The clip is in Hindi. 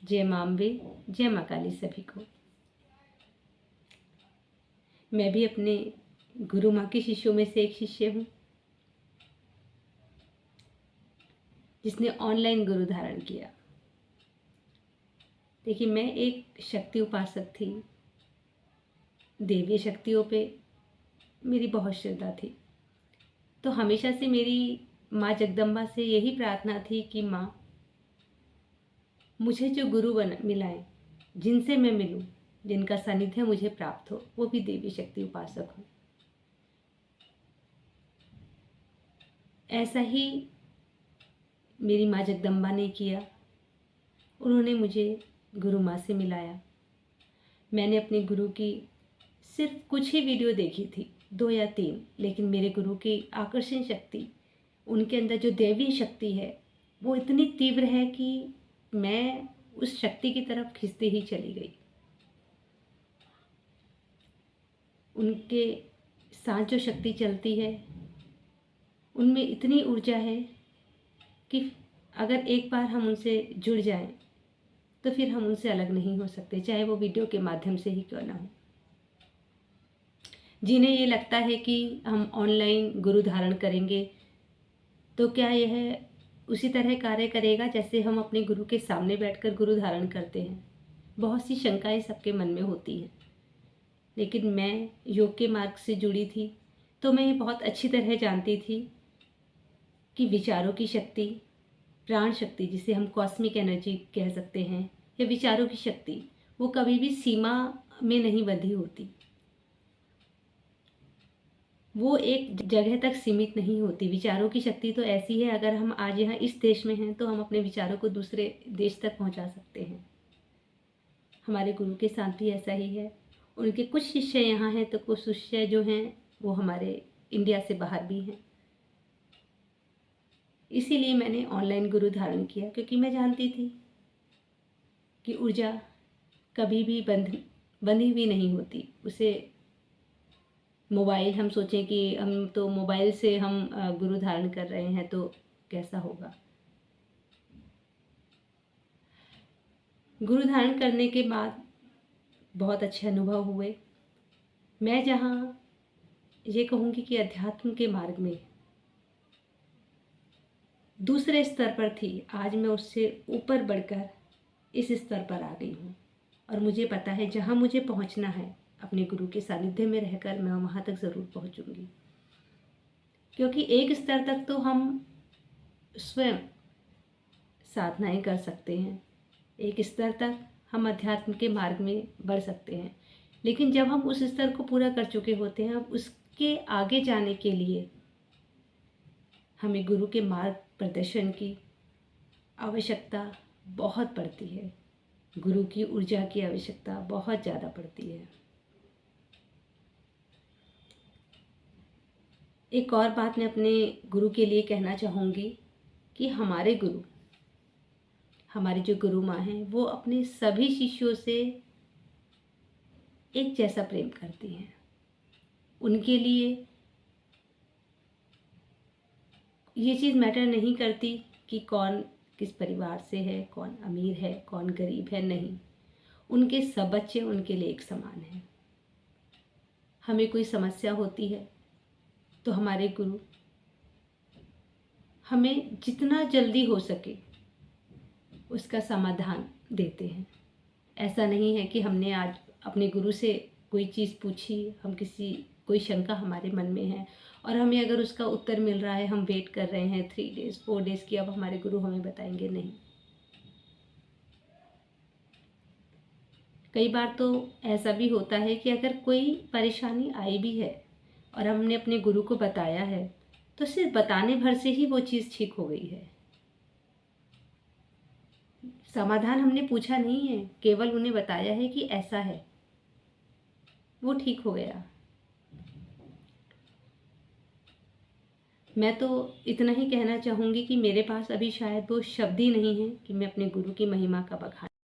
जय मां अम्बे, जय मां काली सभी को। मैं भी अपने गुरु माँ के शिष्यों में से एक शिष्य हूँ जिसने ऑनलाइन गुरु धारण किया। देखिए, मैं एक शक्ति उपासक थी। देवीय शक्तियों पे मेरी बहुत श्रद्धा थी। तो हमेशा से मेरी माँ जगदम्बा से यही प्रार्थना थी कि माँ, मुझे जो गुरु मिलाएं, जिनसे मैं मिलूं, जिनका सानिध्य मुझे प्राप्त हो, वो भी देवी शक्ति उपासक हो। ऐसा ही मेरी माँ जगदम्बा ने किया। उन्होंने मुझे गुरु माँ से मिलाया। मैंने अपने गुरु की सिर्फ कुछ ही वीडियो देखी थी, 2 या 3, लेकिन मेरे गुरु की आकर्षण शक्ति, उनके अंदर जो दैवीय शक्ति है, वो इतनी तीव्र है कि मैं उस शक्ति की तरफ खिंचती ही चली गई। उनके साथ जो शक्ति चलती है, उनमें इतनी ऊर्जा है कि अगर एक बार हम उनसे जुड़ जाएं, तो फिर हम उनसे अलग नहीं हो सकते, चाहे वो वीडियो के माध्यम से ही क्यों ना हो। जिन्हें ये लगता है कि हम ऑनलाइन गुरु धारण करेंगे तो क्या यह उसी तरह कार्य करेगा जैसे हम अपने गुरु के सामने बैठकर गुरु धारण करते हैं। बहुत सी शंकाएं सबके मन में होती हैं, लेकिन मैं योग के मार्ग से जुड़ी थी, तो मैं ये बहुत अच्छी तरह जानती थी कि विचारों की शक्ति, प्राण शक्ति, जिसे हम कॉस्मिक एनर्जी कह सकते हैं, या विचारों की शक्ति, वो कभी भी सीमा में नहीं बंधी होती। वो एक जगह तक सीमित नहीं होती। विचारों की शक्ति तो ऐसी है, अगर हम आज यहाँ इस देश में हैं तो हम अपने विचारों को दूसरे देश तक पहुँचा सकते हैं। हमारे गुरु के साथ भी ऐसा ही है। उनके कुछ शिष्य यहाँ हैं तो कुछ शिष्य जो हैं वो हमारे इंडिया से बाहर भी हैं। इसीलिए मैंने ऑनलाइन गुरु धारण किया, क्योंकि मैं जानती थी कि ऊर्जा कभी भी बंधी हुई नहीं होती। उसे मोबाइल, हम सोचें कि हम तो मोबाइल से हम गुरु धारण कर रहे हैं तो कैसा होगा। गुरु धारण करने के बाद बहुत अच्छे अनुभव हुए। मैं जहाँ ये कहूँगी कि अध्यात्म के मार्ग में दूसरे स्तर पर थी, आज मैं उससे ऊपर बढ़कर इस स्तर पर आ गई हूँ। और मुझे पता है जहाँ मुझे पहुँचना है, अपने गुरु के सानिध्य में रहकर मैं वहाँ तक ज़रूर पहुँचूँगी। क्योंकि एक स्तर तक तो हम स्वयं साधनाएं कर सकते हैं, एक स्तर तक हम अध्यात्म के मार्ग में बढ़ सकते हैं, लेकिन जब हम उस स्तर को पूरा कर चुके होते हैं, अब उसके आगे जाने के लिए हमें गुरु के मार्ग प्रदर्शन की आवश्यकता बहुत पड़ती है। गुरु की ऊर्जा की आवश्यकता बहुत ज़्यादा पड़ती है। एक और बात मैं अपने गुरु के लिए कहना चाहूँगी कि हमारे गुरु, हमारी जो गुरु माँ हैं, वो अपने सभी शिष्यों से एक जैसा प्रेम करती हैं। उनके लिए ये चीज़ मैटर नहीं करती कि कौन किस परिवार से है, कौन अमीर है, कौन गरीब है, नहीं। उनके सब बच्चे उनके लिए एक समान हैं। हमें कोई समस्या होती है तो हमारे गुरु हमें जितना जल्दी हो सके उसका समाधान देते हैं। ऐसा नहीं है कि हमने आज अपने गुरु से कोई चीज़ पूछी, हम कोई शंका हमारे मन में है और हमें अगर उसका उत्तर मिल रहा है, हम वेट कर रहे हैं 3 डेज़ 4 डेज़ की, अब हमारे गुरु हमें बताएंगे, नहीं। कई बार तो ऐसा भी होता है कि अगर कोई परेशानी आई भी है और हमने अपने गुरु को बताया है, तो सिर्फ बताने भर से ही वो चीज़ ठीक हो गई है। समाधान हमने पूछा नहीं है, केवल उन्हें बताया है कि ऐसा है, वो ठीक हो गया। मैं तो इतना ही कहना चाहूँगी कि मेरे पास अभी शायद वो शब्द ही नहीं है कि मैं अपने गुरु की महिमा का बखान